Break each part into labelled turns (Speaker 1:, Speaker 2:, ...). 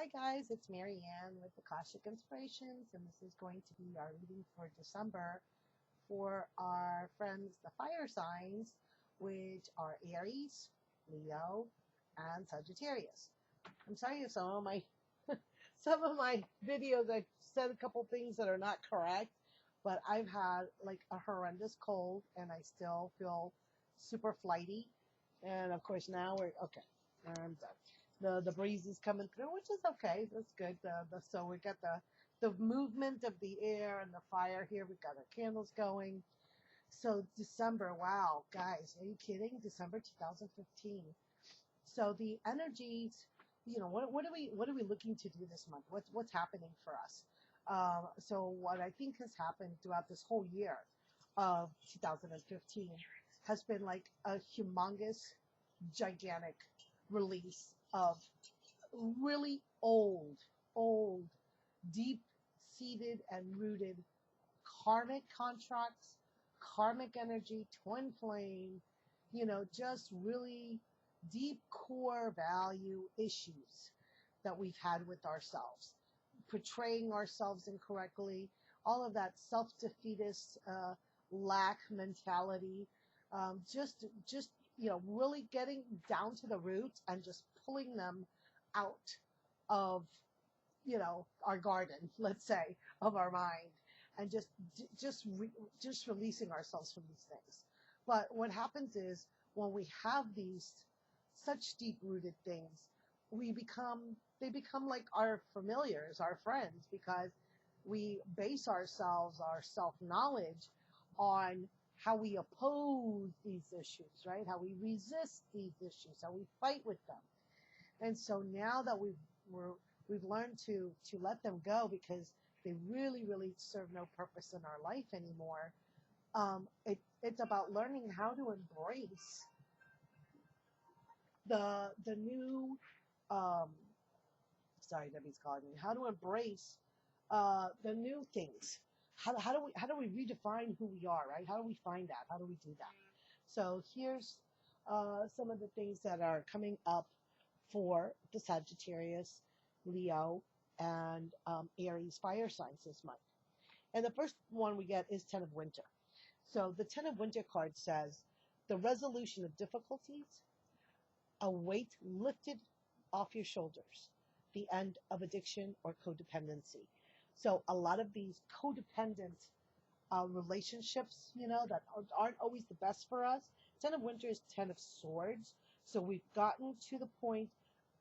Speaker 1: Hi guys, it's Marianne with Akashic Inspirations, and this is going to be our reading for December for our friends, the fire signs, which are Aries, Leo, and Sagittarius. I'm sorry if some of my videos I've said a couple things that are not correct, but I've had like a horrendous cold and I still feel super flighty. And of course now we're okay. I'm done. The breeze is coming through, which is okay. That's good. So we got the movement of the air and the fire here. We've got our candles going. So December, wow, guys, are you kidding? December 2015. So the energies, what are we looking to do this month? What's happening for us? So what I think has happened throughout this whole year of 2015 has been like a humongous, gigantic release of really old, deep-seated and rooted karmic contracts, karmic energy, twin flame, just really deep core value issues that we've had with ourselves, portraying ourselves incorrectly, all of that self-defeatist lack mentality, just really getting down to the roots and just pulling them out of our garden, let's say, of our mind, and just releasing ourselves from these things. But what happens is when we have these such deep rooted things, they become like our familiars, our friends, because we base ourselves, our self knowledge, on how we oppose these issues, right? How we resist these issues, how we fight with them. And so now that we've learned to let them go because they really serve no purpose in our life anymore. It's about learning how to embrace the new. Um, Sorry, Debbie's calling me. How to embrace the new things. How do we redefine who we are, right? How do we find that? How do we do that? So here's some of the things that are coming up for the Sagittarius, Leo, and Aries fire signs this month. And the first one we get is Ten of Winter. So the Ten of Winter card says, the resolution of difficulties, a weight lifted off your shoulders, the end of addiction or codependency. So a lot of these codependent relationships, that aren't always the best for us. Ten of Winter is Ten of Swords. So we've gotten to the point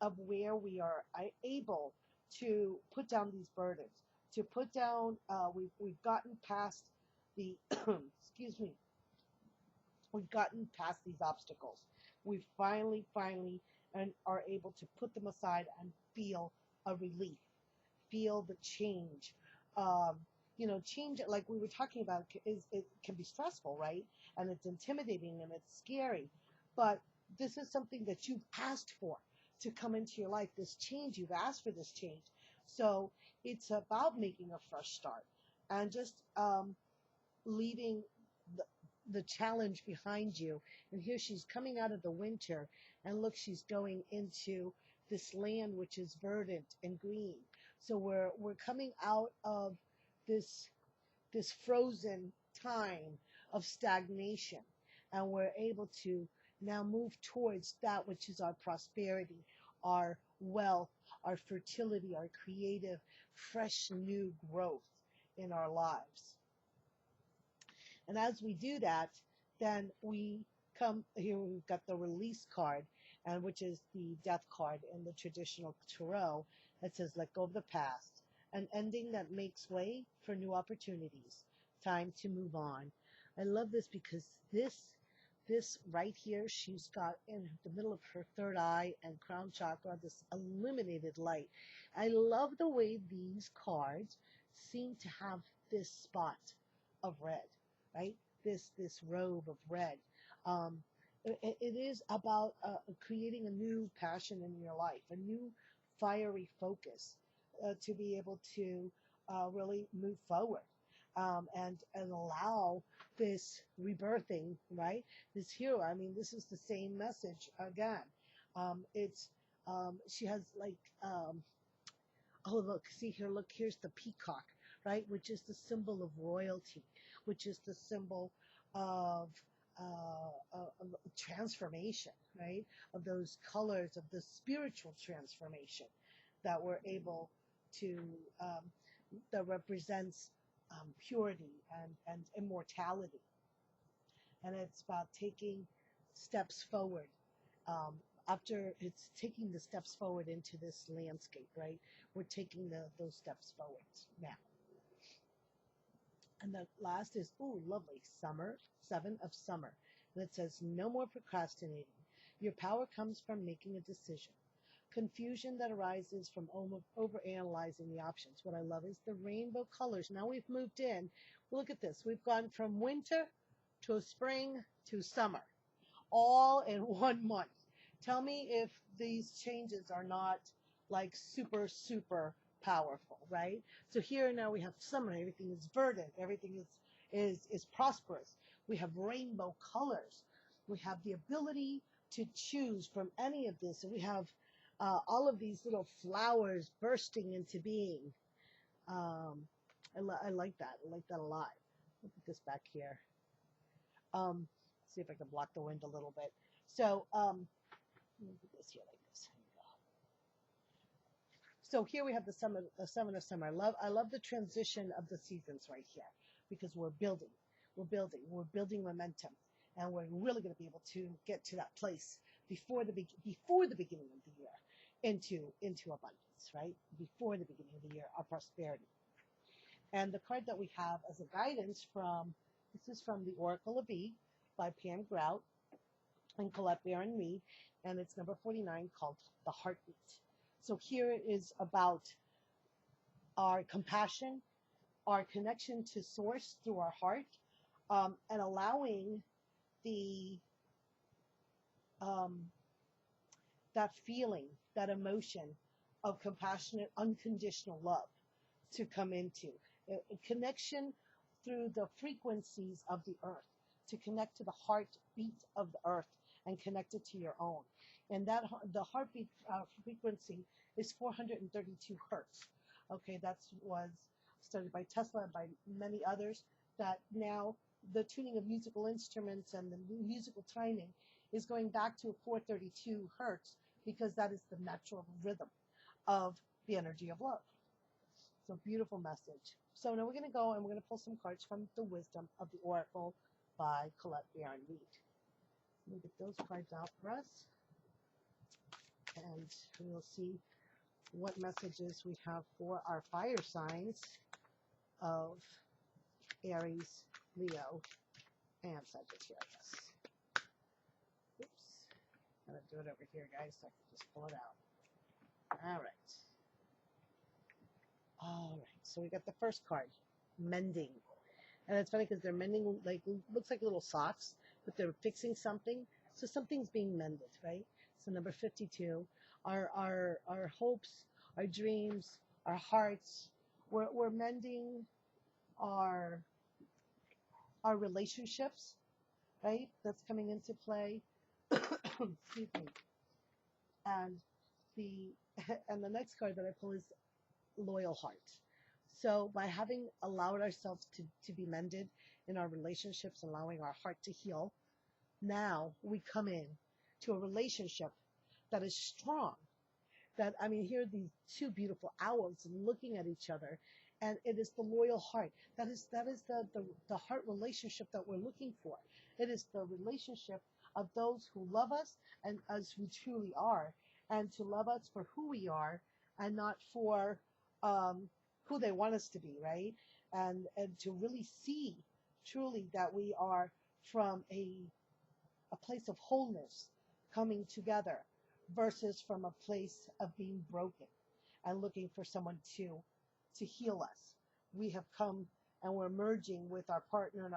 Speaker 1: of where we are able to put down these burdens, to put down, we've gotten past the, excuse me, we've gotten past these obstacles. We finally, and are able to put them aside and feel a relief, feel the change. Change, like we were talking about, it can be stressful, right? And it's intimidating and it's scary. But this is something that you've asked for to come into your life, this change. You've asked for this change. So it's about making a fresh start and just leaving the challenge behind you. And here she's coming out of the winter, and look, she's going into this land which is verdant and green. So we're coming out of this frozen time of stagnation, and we're able to now move towards that which is our prosperity, our wealth, our fertility, our creative, fresh new growth in our lives. And as we do that, then we come here, we've got the release card, and which is the death card in the traditional tarot that says, let go of the past, an ending that makes way for new opportunities, time to move on. I love this because this right here, she's got in the middle of her third eye and crown chakra, this illuminated light. I love the way these cards seem to have this spot of red, right? This robe of red. It is about creating a new passion in your life, a new fiery focus to be able to really move forward and allow this rebirthing, right? This hero. I mean, this is the same message again. She has like oh, look, see here, look, here's the peacock, right? Which is the symbol of royalty, which is the symbol of transformation, right? Of those colors, of the spiritual transformation that we're able to, that represents purity and immortality. And it's about taking steps forward. After it's taking the steps forward into this landscape, right? We're taking those steps forward now. And the last is, ooh, lovely, summer, 7 of summer. And it says, no more procrastinating. Your power comes from making a decision. Confusion that arises from overanalyzing the options. What I love is the rainbow colors. Now we've moved in. Look at this. We've gone from winter to spring to summer, all in 1 month. Tell me if these changes are not like super, super powerful, right? So here now we have summer. Everything is verdant. Everything is prosperous. We have rainbow colors. We have the ability to choose from any of this. And we have all of these little flowers bursting into being. I like that. I like that a lot. Look at this back here. See if I can block the wind a little bit. So, let me put this here like this. Here we go. So here we have the 7 of summer. I love the transition of the seasons right here because we're building momentum, and we're really going to be able to get to that place before the beginning of the year into abundance, right? Before the beginning of the year, our prosperity. And the card that we have as a guidance this is from the Oracle of B by Pam Grout and Colette Baron Reed, and it's number 49 called The Heartbeat. So here it is about our compassion, our connection to source through our heart, and allowing that feeling, that emotion of compassionate, unconditional love to come into a connection through the frequencies of the earth, to connect to the heartbeat of the earth and connect it to your own. And that the heartbeat frequency is 432 hertz. Okay, that was studied by Tesla and by many others, that now the tuning of musical instruments and the musical timing is going back to 432 hertz because that is the natural rhythm of the energy of love. So beautiful message. So now we're going to go and we're going to pull some cards from the Wisdom of the Oracle by Colette Baron Reed. Let me get those cards out for us. And we'll see what messages we have for our fire signs of Aries, Leo, and Sagittarius. Oops. I'm going to do it over here, guys, so I can just pull it out. All right. All right. So we got the first card, mending. And it's funny because they're mending, like, looks like little socks, but they're fixing something. So something's being mended, right? So number 52, our hopes, our dreams, our hearts, we're mending our relationships, right? That's coming into play. Excuse me. And the next card that I pull is loyal heart. So by having allowed ourselves to be mended in our relationships, allowing our heart to heal, now we come in to a relationship that is strong. That, I mean, here are these two beautiful owls looking at each other, and it is the loyal heart. That is the heart relationship that we're looking for. It is the relationship of those who love us and as we truly are, and to love us for who we are and not for who they want us to be, right? And to really see truly that we are from a place of wholeness coming together versus from a place of being broken and looking for someone to heal us. We have come and we're merging with our partner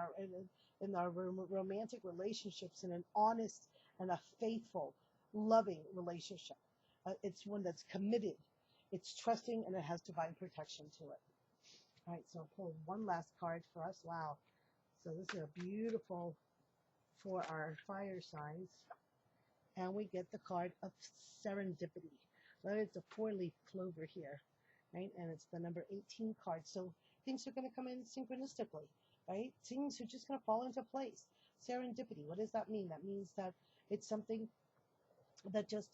Speaker 1: in our romantic relationships in an honest and a faithful, loving relationship. It's one that's committed, it's trusting, and it has divine protection to it. All right, so I'll pull one last card for us. Wow. So this is a beautiful for our fire signs. And we get the card of serendipity. It's a 4-leaf clover here. right? And it's the number 18 card. So things are going to come in synchronistically, right? Things are just going to fall into place. Serendipity. What does that mean? That means that it's something that just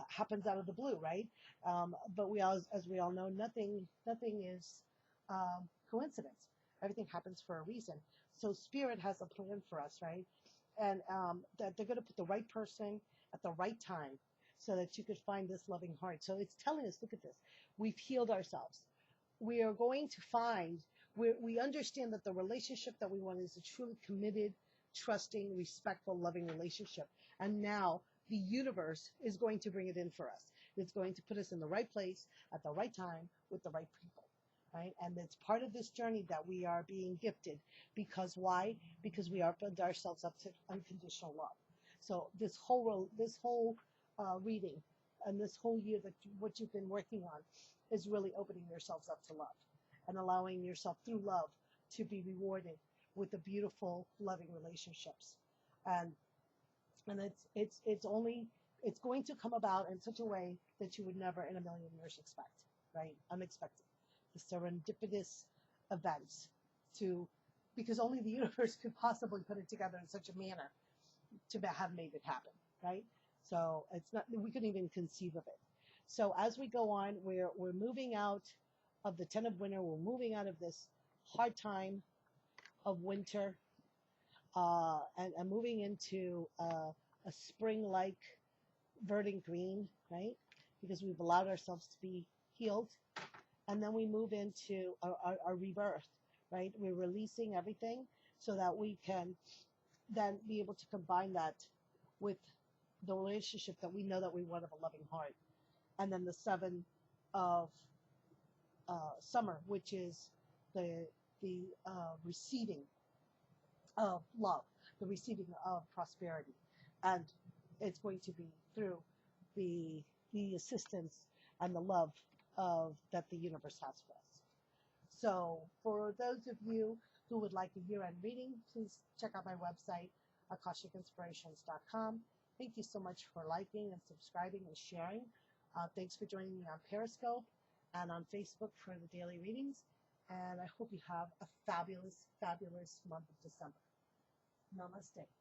Speaker 1: happens out of the blue, right? But as we all know, nothing is coincidence. Everything happens for a reason. So Spirit has a plan for us, right? And that they're going to put the right person at the right time so that you could find this loving heart. So it's telling us, look at this. We've healed ourselves. We are going to find, we understand that the relationship that we want is a truly committed, trusting, respectful, loving relationship. And now the universe is going to bring it in for us. It's going to put us in the right place at the right time with the right people, right? And it's part of this journey that we are being gifted. Because why? Because we opened ourselves up to unconditional love. So this whole reading and this whole year that what you've been working on is really opening yourselves up to love and allowing yourself through love to be rewarded with the beautiful, loving relationships. And it's going to come about in such a way that you would never in a million years expect, right? Unexpected. The serendipitous events because only the universe could possibly put it together in such a manner to have made it happen, right? So it's not, we couldn't even conceive of it. So as we go on, we're moving out of the 10 of winter. We're moving out of this hard time of winter, and moving into a spring-like verdant green, right? Because we've allowed ourselves to be healed. And then we move into our rebirth, right? We're releasing everything so that we can then be able to combine that with the relationship that we know that we want of a loving heart. And then the 7 of summer, which is the receiving of love, the receiving of prosperity. And it's going to be through the assistance and the love that the universe has for us. So for those of you who would like a year-end reading, please check out my website, akashicinspirations.com. Thank you so much for liking and subscribing and sharing. Thanks for joining me on Periscope and on Facebook for the daily readings. And I hope you have a fabulous, fabulous month of December. Namaste.